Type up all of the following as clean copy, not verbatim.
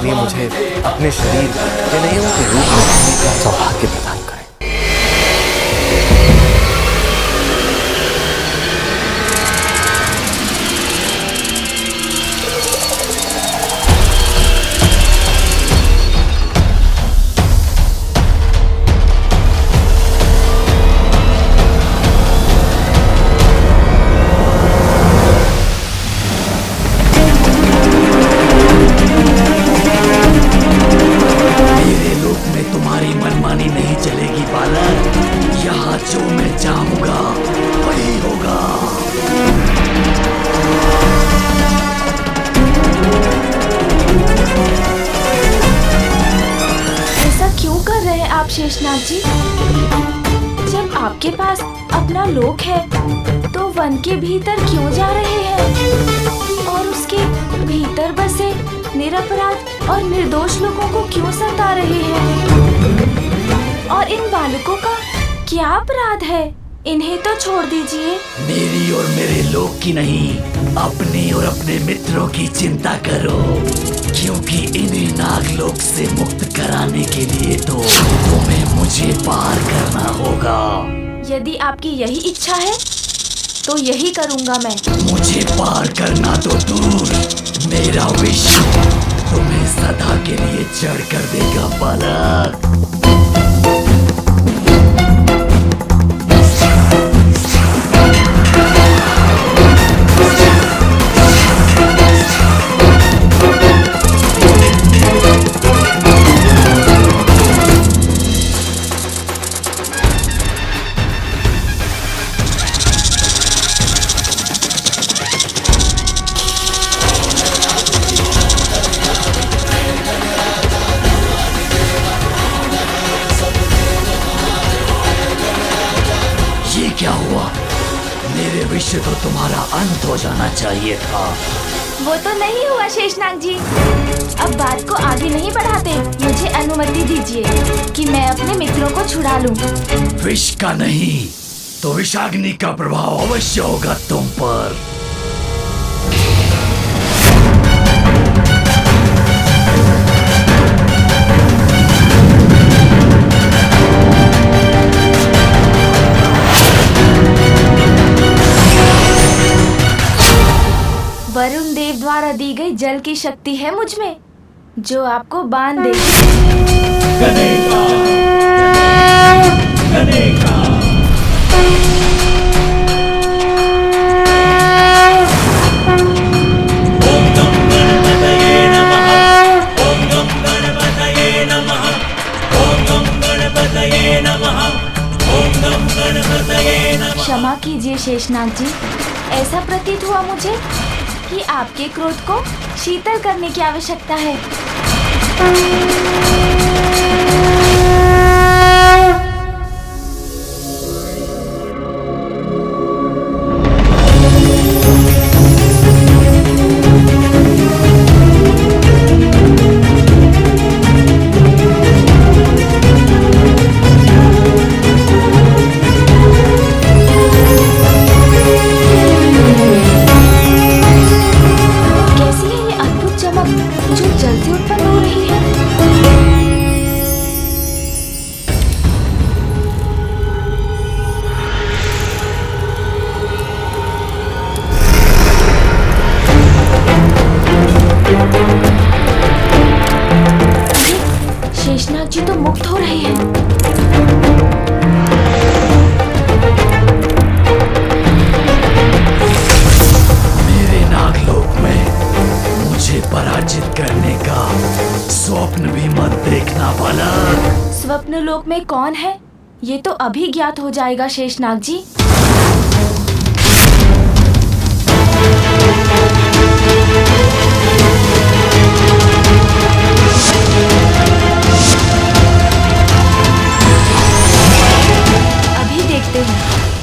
इसलिए मुझे अपने शरीर विनयों के रूप में रहने का सौभाग्य प्रदान करें। शेषनाग जी, जब आपके पास अपना लोक है तो वन के भीतर क्यों जा रहे हैं और उसके भीतर बसे निरपराध और निर्दोष लोगों को क्यों सता रहे हैं? और इन बालकों का क्या अपराध है? इन्हें तो छोड़ दीजिए। मेरी और मेरे लोक की नहीं, अपने और अपने मित्रों की चिंता करो, क्योंकि इन्हें नागलोक से मुक्त कराने के लिए तो तुम्हें मुझे पार करना होगा। यदि आपकी यही इच्छा है तो यही करूँगा मैं। मुझे पार करना तो दूर, मेरा विष तुम्हें सदा के लिए जड़ कर देगा बालक। क्या हुआ? मेरे विषय तो तुम्हारा अंत हो जाना चाहिए था। वो तो नहीं हुआ शेषनाग जी। अब बात को आगे नहीं बढ़ाते, मुझे अनुमति दीजिए कि मैं अपने मित्रों को छुड़ा लूं। विष का नहीं तो विषाग्नि का प्रभाव अवश्य होगा तुम पर। वरुण देव द्वारा दी गई जल की शक्ति है मुझ में, जो आपको बांध दे। क्षमा कीजिए शेषनाग जी, ऐसा प्रतीत हुआ मुझे कि आपके क्रोध को शीतल करने की आवश्यकता है। शेषनाग जी तो मुक्त हो रहे हैं। मेरे नागलोक में मुझे पराजित करने का स्वप्न भी मत देखना बालक। स्वप्न लोक में कौन है ये तो अभी ज्ञात हो जाएगा शेषनाग जी।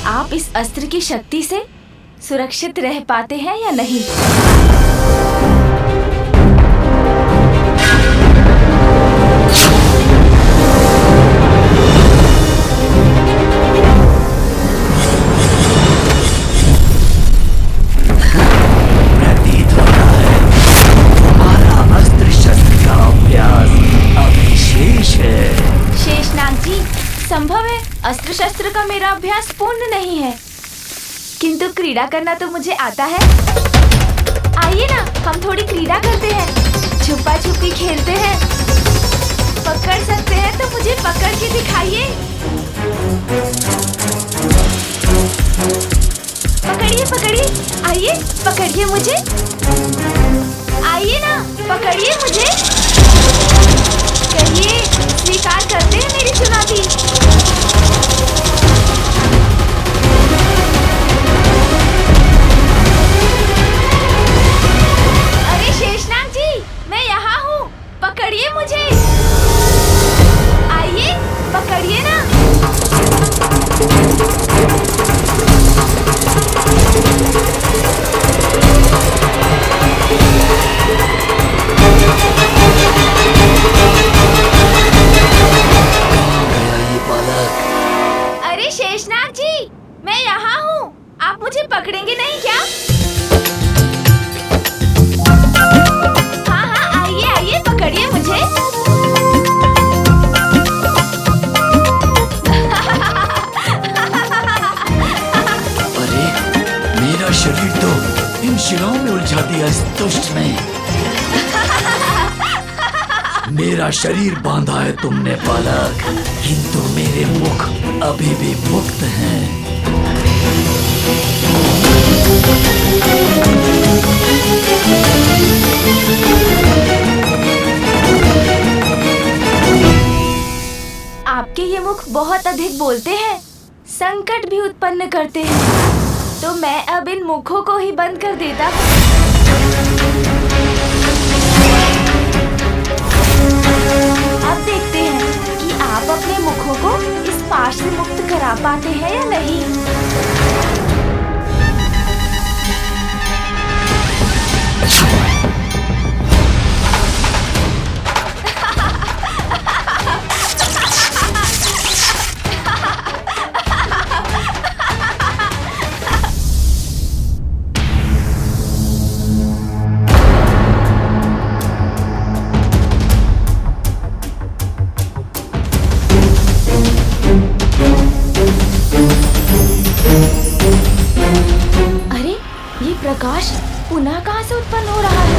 आप इस अस्त्र की शक्ति से सुरक्षित रह पाते हैं या नहीं? प्रतीत होता है तुम्हारा अस्त्र शस्त्र का शस्त्र का मेरा अभ्यास पूर्ण नहीं है, किंतु क्रीड़ा करना तो मुझे आता है। आइए ना, हम थोड़ी क्रीड़ा करते हैं, छुपा छुपी खेलते हैं। पकड़ सकते हैं तो मुझे पकड़ के दिखाइए। पकड़िए पकड़िए, आइए पकड़िए मुझे। आइए ना, पकड़िए मुझे। कहिए, स्वीकार करते हैं मेरी चुनौती? अरे शेषनाग जी, मैं यहाँ हूँ, पकड़िए मुझे। आइए, पकड़िए ना। अरे शेषनाग जी, मैं यहाँ हूँ, आप मुझे पकड़ेंगे नहीं क्या? हाँ हाँ, आइए आइए, पकड़िए मुझे। अरे, मेरा शरीर तो इन शिलाओं में उलझा दिया इस दुष्ट ने। मेरा शरीर बांधा है तुमने बालक, किंतु मेरे मुख अभी भी मुक्त हैं। आपके ये मुख बहुत अधिक बोलते हैं, संकट भी उत्पन्न करते हैं, तो मैं अब इन मुखों को ही बंद कर देता हूँ। अब देखते हैं कि आप अपने मुखों को इस पाश से मुक्त करा पाते हैं या नहीं। प्रकाश पुनः कहाँ से उत्पन्न हो रहा है?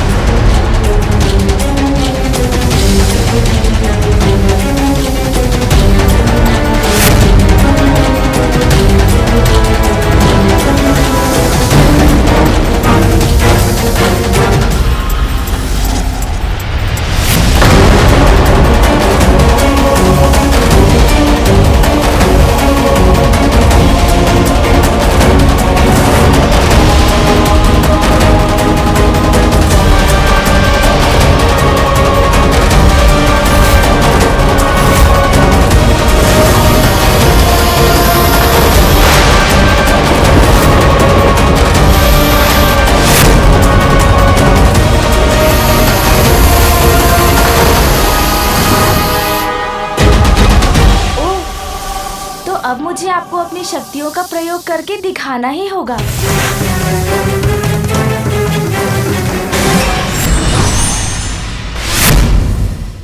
अब मुझे आपको अपनी शक्तियों का प्रयोग करके दिखाना ही होगा।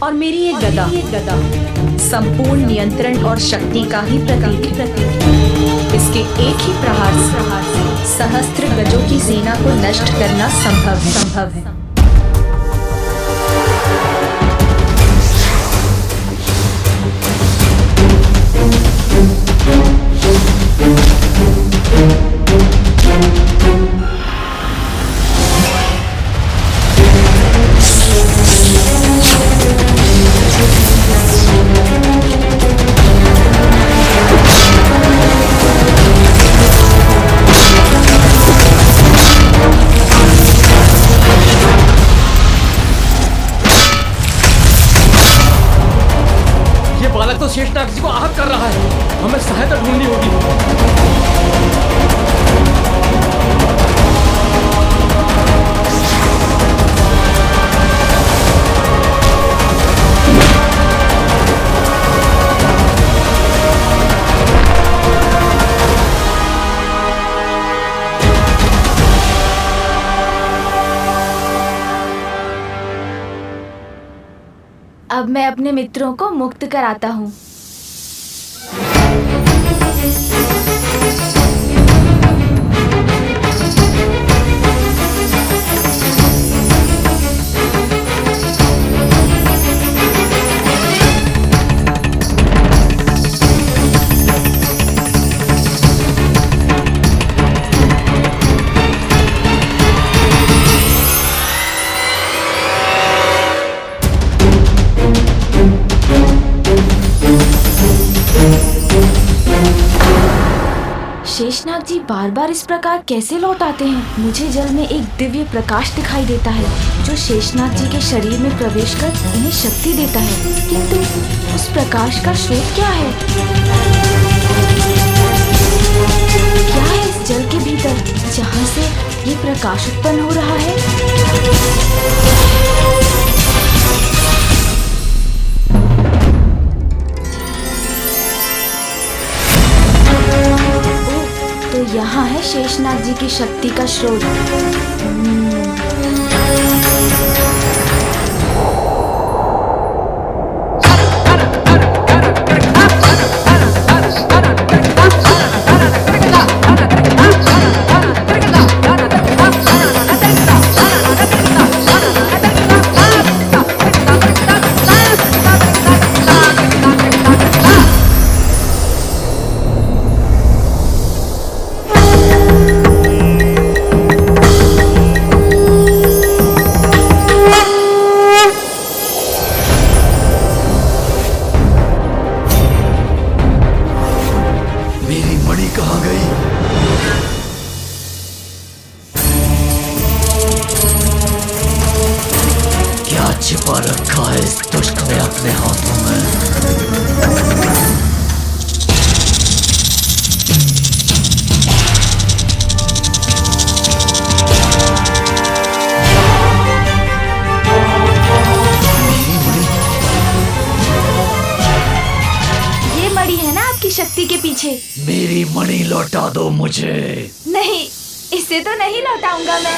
और मेरी ये गदा संपूर्ण नियंत्रण और शक्ति का ही प्रतीक है। इसके एक ही प्रहार से सहस्त्र गजों की सेना को नष्ट करना संभव है। बालक तो शेषनाग जी को आहत कर रहा है, हमें सहायता ढूंढनी होगी। अब मैं अपने मित्रों को मुक्त कराता हूँ। शेषनाग जी बार बार इस प्रकार कैसे लौट आते हैं? मुझे जल में एक दिव्य प्रकाश दिखाई देता है जो शेषनाग जी के शरीर में प्रवेश कर इन्हें शक्ति देता है, किंतु उस प्रकाश का स्रोत क्या है? क्या है इस जल के भीतर जहाँ से ये प्रकाश उत्पन्न हो रहा है? तो यहाँ है शेषनाग जी की शक्ति का स्रोत। छिपा रखा है इस दुष्ट ने अपने हाथों में। ये मणि है ना आपकी शक्ति के पीछे? मेरी मणि लौटा दो मुझे। नहीं, इसे तो नहीं लौटाऊंगा मैं।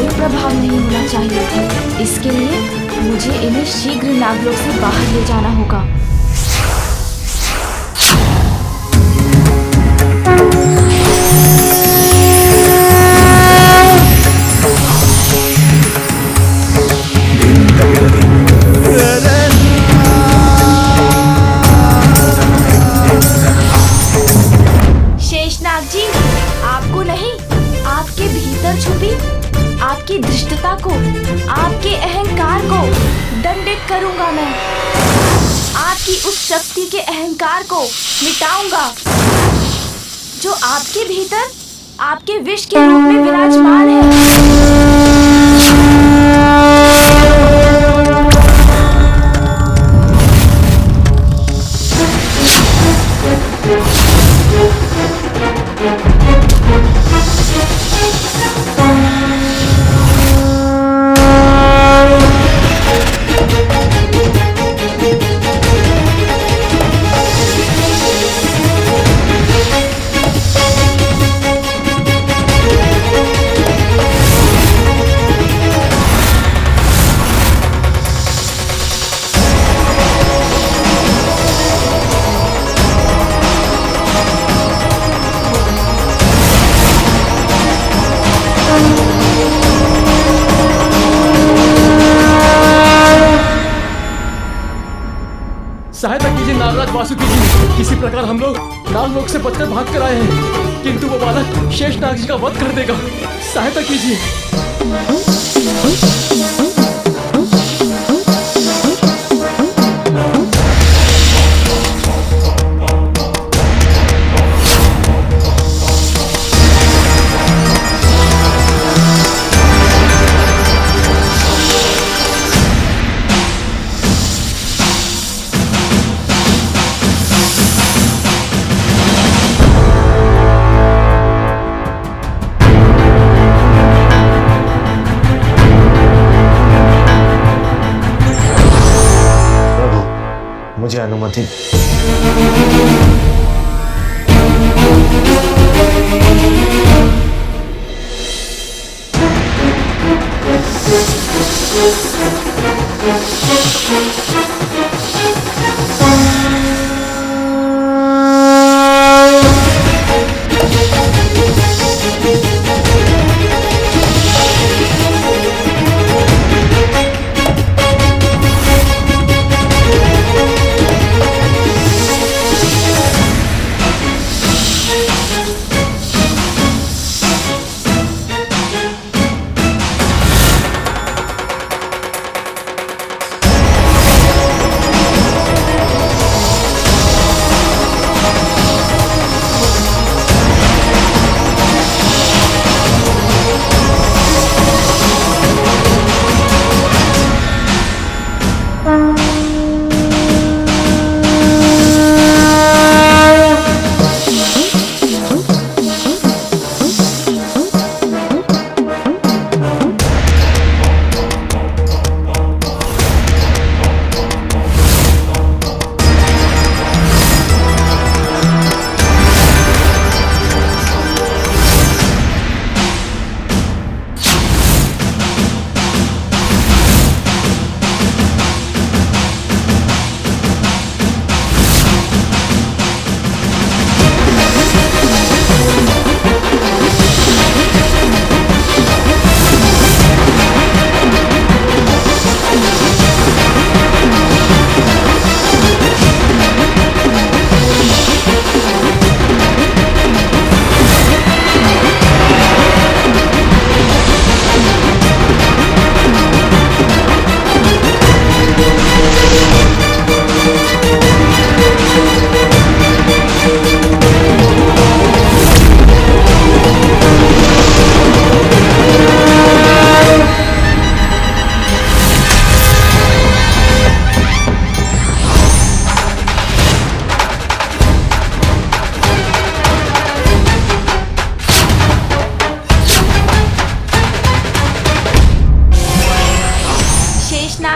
प्रभाव नहीं होना चाहिए। इसके लिए मुझे इन्हें शीघ्र नागलोक से बाहर ले जाना होगा। शेषनाग जी, आपको नहीं, आपके भीतर छुपी आपकी धृष्टता को, आपके अहंकार को दंडित करूंगा मैं। आपकी उस शक्ति के अहंकार को मिटाऊंगा जो आपके भीतर आपके विष के रूप में विराजमान है। सहायता कीजिए नागराज वासुकी जी। किसी प्रकार हम लोग नागलोक से बचकर भाग कर आए हैं, किंतु वो बालक शेषनाग जी का वध कर देगा। सहायता कीजिए। मुझे अनुमति।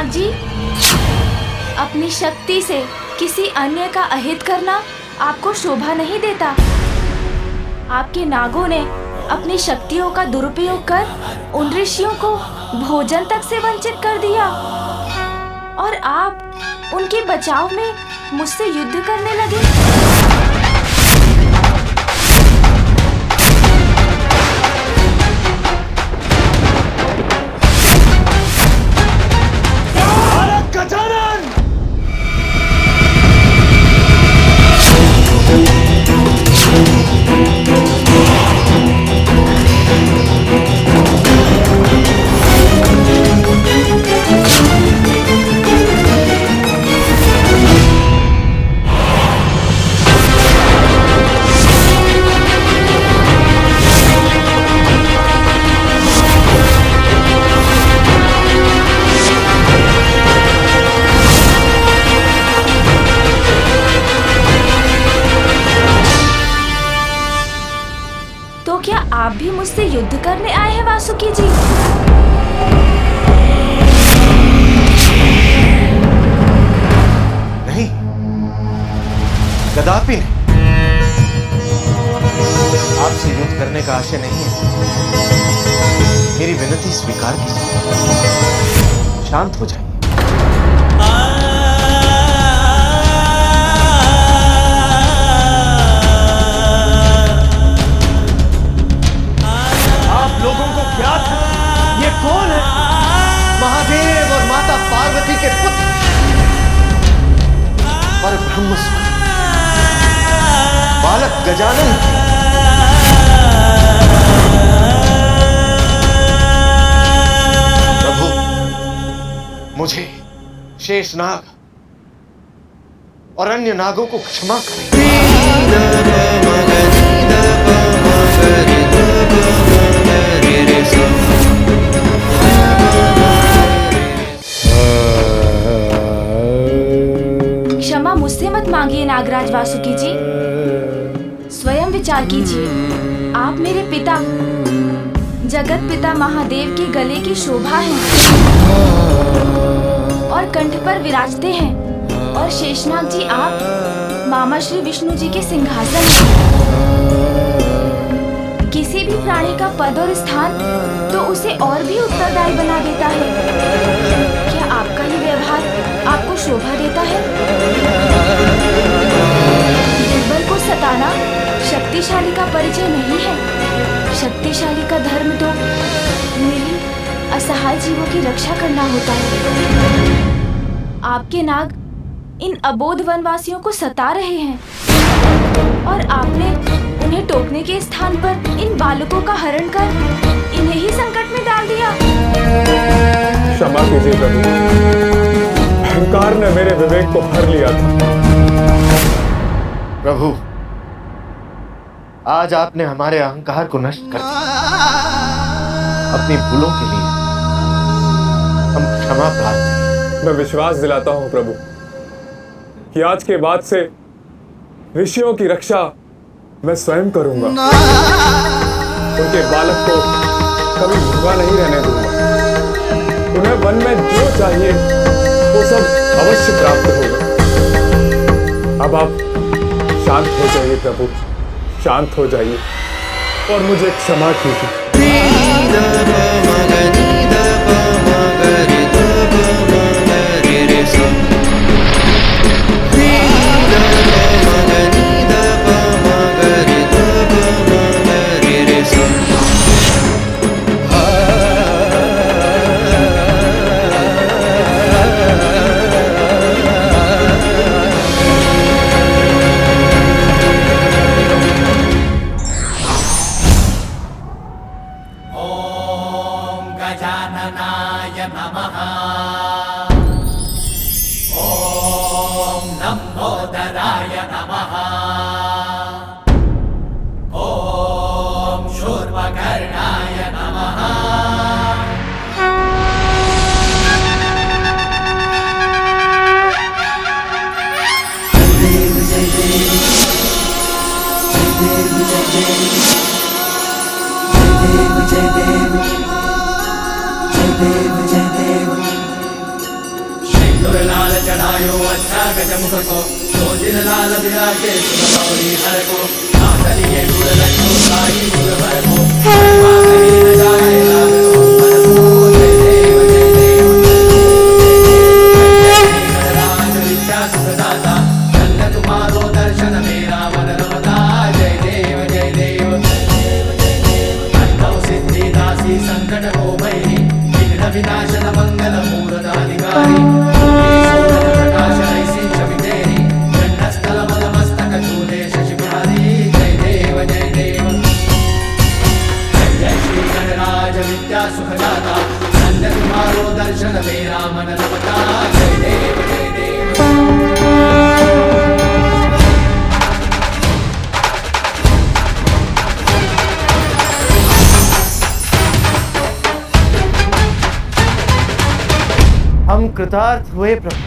शेषनाग जी, अपनी शक्ति से किसी अन्य का अहित करना आपको शोभा नहीं देता। आपके नागों ने अपनी शक्तियों का दुरुपयोग कर उन ऋषियों को भोजन तक से वंचित कर दिया और आप उनके बचाव में मुझसे युद्ध करने लगे। तो क्या आप भी मुझसे युद्ध करने आए हैं वासुकी जी? नहीं, कदापि नहीं। आपसे युद्ध करने का आशय नहीं है। मेरी विनती स्वीकार कीजिए, शांत हो जाइए। लोगों को ज्ञात है ये कौन है? महादेव और माता पार्वती के पुत्र पर ब्रह्म बालक गजानन। प्रभु, मुझे शेषनाग और अन्य नागों को क्षमा करें। क्षमा मुझसे मत मांगिए नागराज वासुकी जी, स्वयं विचार कीजिए। आप मेरे पिता जगत पिता महादेव के गले की शोभा हैं और कंठ पर विराजते हैं, और शेषनाग जी आप मामा श्री विष्णु जी के सिंहासन हैं। किसी भी प्राणी का पद और स्थान तो उसे और भी उत्तरदायी बना देता है। क्या आपका ही व्यवहार आपको शोभा देता है? दुर्बल को सताना शक्तिशाली का परिचय नहीं है। शक्तिशाली का धर्म तो निर्भीक असहाय जीवों की रक्षा करना होता है। आपके नाग इन अबोध वनवासियों को सता रहे हैं और आपने उन्हें टोकने के स्थान पर इन बालकों का हरण कर इन्हें ही संकट में डाल दिया। क्षमा कीजिए प्रभु, अहंकार ने मेरे विवेक को हर लिया था। प्रभु, आज आपने हमारे अहंकार को नष्ट कर दिया। अपनी भूलों के लिए हम क्षमा प्रार्थी हैं। मैं विश्वास दिलाता हूं प्रभु कि आज के बाद से ऋषियों की रक्षा मैं स्वयं करूंगा। उनके बालक को कभी भूखा नहीं रहने दूंगा। उन्हें वन में जो चाहिए वो सब अवश्य प्राप्त होगा। अब आप शांत हो जाइए प्रभु, शांत हो जाइए और मुझे क्षमा कीजिए। गणायो अच्छा गजमुख को तो दिन लाल विराजे सुगौरी हर को नाथलिए गुण रखो साई गुण भर को मातरी न जाए लाल को मन को जय देव जय देव गणराज विद्या सुखदाता धन्य तुम्हारो दर्शन मेरा मन रमता जय देव जय देव सिद्धि दासी संकट को भैरी विघ्न विनाशन मंगल मूर्त अधिकारी प्रकाश ऐसी छवि तेरी गंडस्थल मल मस्तक चूले शशि बिहारी जय देव जय देव जय जय श्री गणराज विद्या सुखदाता धन्य तुम्हारो दर्शन मेरा मन रमता जय देव जय देव। हम कृतार्थ हुए प्रभु।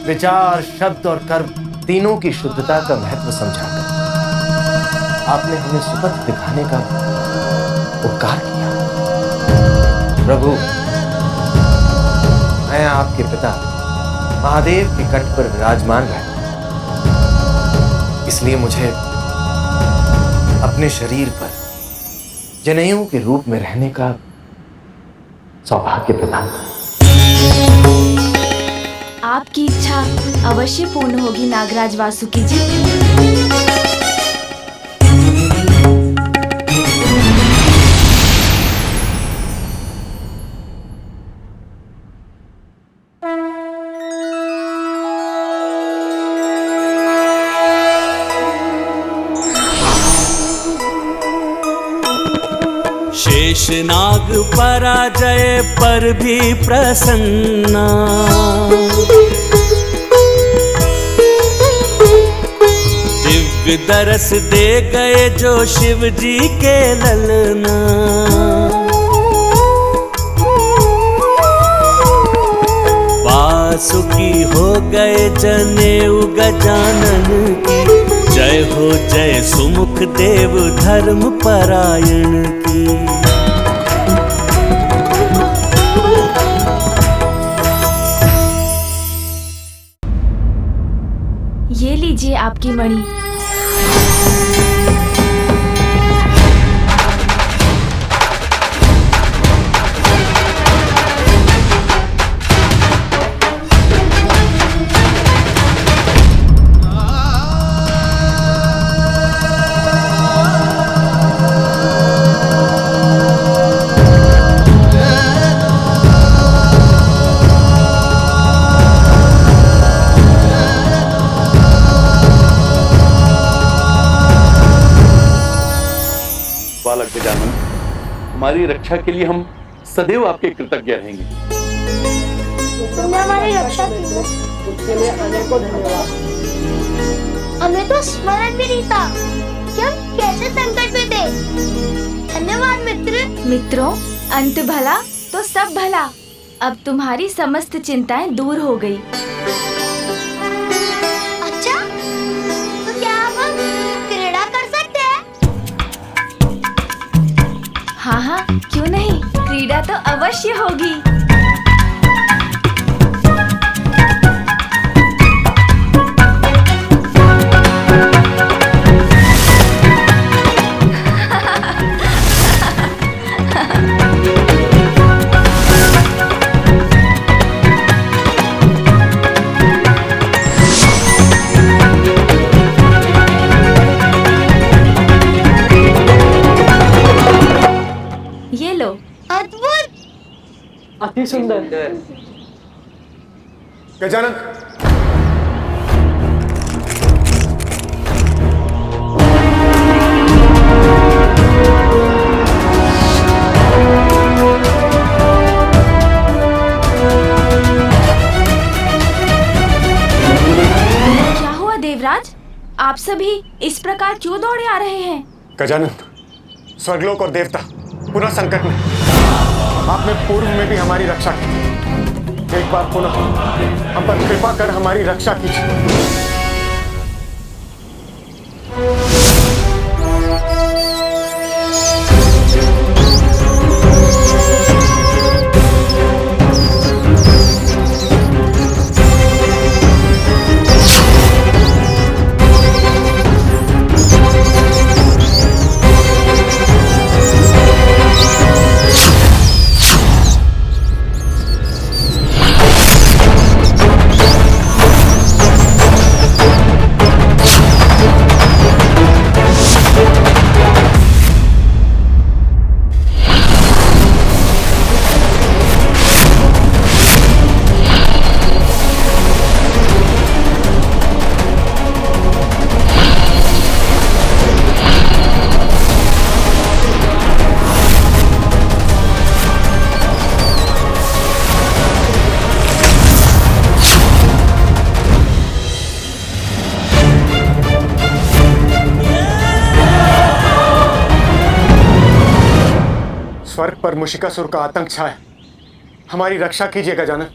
विचार, शब्द और कर्म तीनों की शुद्धता का महत्व समझाकर आपने हमें सुपथ दिखाने का उपकार किया। प्रभु, मैं आपके पिता महादेव के कंठ पर विराजमान रहता, इसलिए मुझे अपने शरीर पर जनेऊ के रूप में रहने का सौभाग्य प्रदान। आपकी इच्छा अवश्य पूर्ण होगी नागराज वासुकी जी। शेषनाग पराजय पर भी प्रसन्ना, दिव्य दरस दे गए जो शिव जी के ललना। वासुकी हो गए जनेऊ गजानन की, जय हो जय सुमुख देव धर्म परायण की। ये लीजिए आपकी मणि। बालक गजानन, हमारी रक्षा के लिए हम सदैव आपके कृतज्ञ रहेंगे। तुमने हमारी रक्षा की है, उसके लिए अनेकों धन्यवाद। हमें तो स्मरण भी नहीं था कि हम कैसे संकट में थे। धन्यवाद मित्र। मित्रों, अंत भला तो सब भला। अब तुम्हारी समस्त चिंताएं दूर हो गई। अच्छा, तो क्या हम क्रीड़ा कर सकते हैं? हाँ हाँ, क्यों नहीं, क्रीड़ा तो अवश्य होगी। ये लो। अद्भुत, अति सुंदर। गजानन, क्या हुआ देवराज? आप सभी इस प्रकार क्यों दौड़े आ रहे हैं? गजानन, स्वर्गलोक और देवता पुनः संकट में। आपने पूर्व में भी हमारी रक्षा की, एक बार पुनः हम पर कृपा कर हमारी रक्षा कीजिए। पर मुशिकासुर का आतंक छाया। हमारी रक्षा कीजिए गजानन।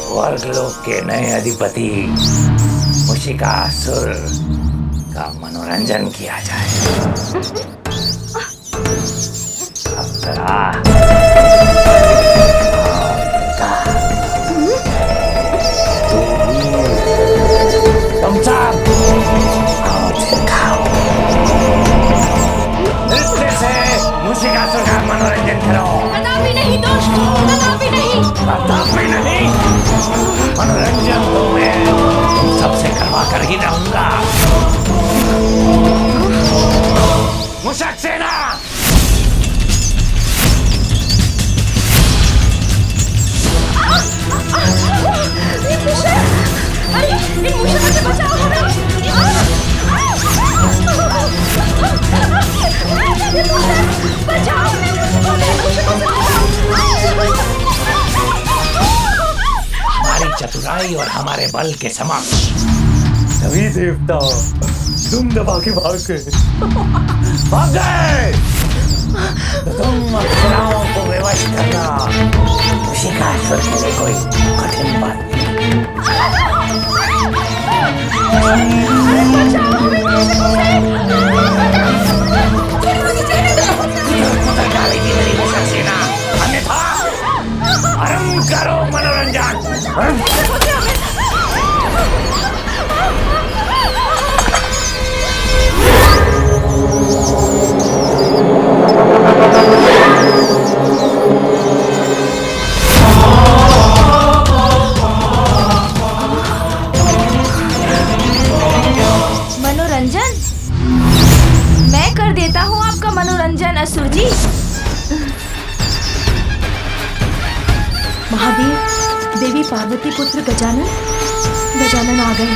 स्वर्गलोक के नए अधिपति मुशिकासुर का मनोरंजन किया जाए। अप्सरा तुम सब आओ खाओ। नृत्य से मुशिकासुर का मनोरंजन करो। कदापि नहीं दुष्ट, कदापि नहीं। कदापि नहीं। मनोरंजन तो मैं तुम सबसे करवा कर ही रहूंगा। मुशक सेना अरे इन मूषकों से बचाओ हमें। हमारी चतुराई और हमारे बल के समक्ष सभी देवता तुम दबा के भाग गए। भाग गए तो तुम अप्सराओं को विवश करना मुशिकासुर के लिए कोई कठिन बात डालेगी मेरी मुशक सेना, अन्यथा आरंभ करो मनोरंजन। मनोरंजन? मैं कर देता हूँ आपका मनोरंजन असुर जी। महादेव, देवी पार्वती पुत्र गजानन आ गए।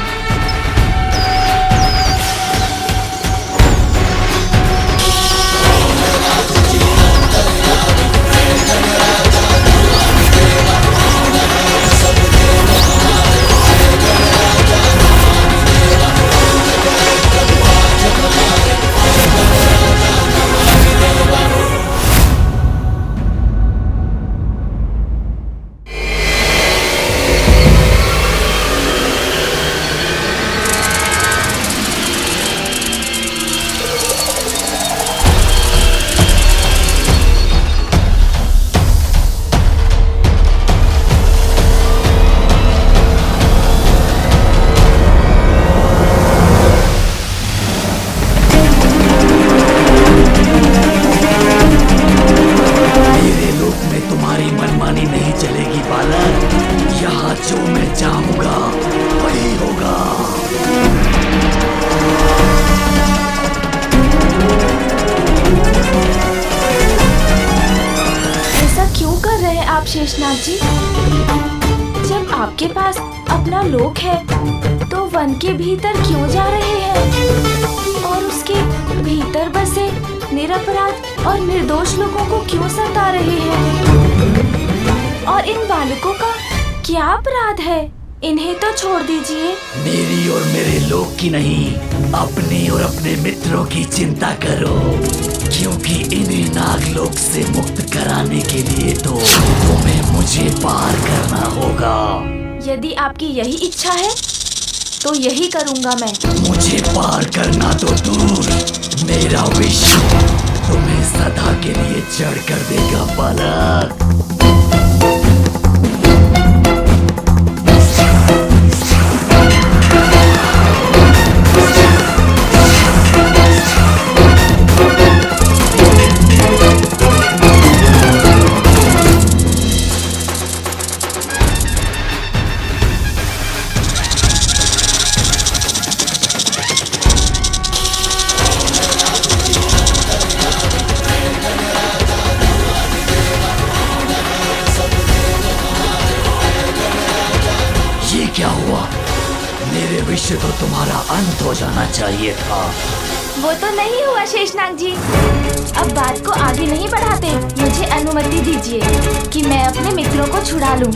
शेषनाग जी, जब आपके पास अपना लोक है तो वन के भीतर क्यों जा रहे हैं और उसके भीतर बसे निरपराध और निर्दोष लोगों को क्यों सता रहे हैं? और इन बालकों का क्या अपराध है? इन्हें तो छोड़ दीजिए। मेरी और मेरे लोक की नहीं, अपने और अपने मित्रों की चिंता करो, क्योंकि इन्हें नागलोक से मुक्त कराने के लिए तो तुम्हें मुझे पार करना होगा। यदि आपकी यही इच्छा है तो यही करूंगा मैं। मुझे पार करना तो दूर, मेरा विष तुम्हें सदा के लिए जड़ कर देगा बालक। क्या हुआ? मेरे विष से तो तुम्हारा अंत हो जाना चाहिए था। वो तो नहीं हुआ शेषनाग जी। अब बात को आगे नहीं बढ़ाते, मुझे अनुमति दीजिए कि मैं अपने मित्रों को छुड़ा लूं।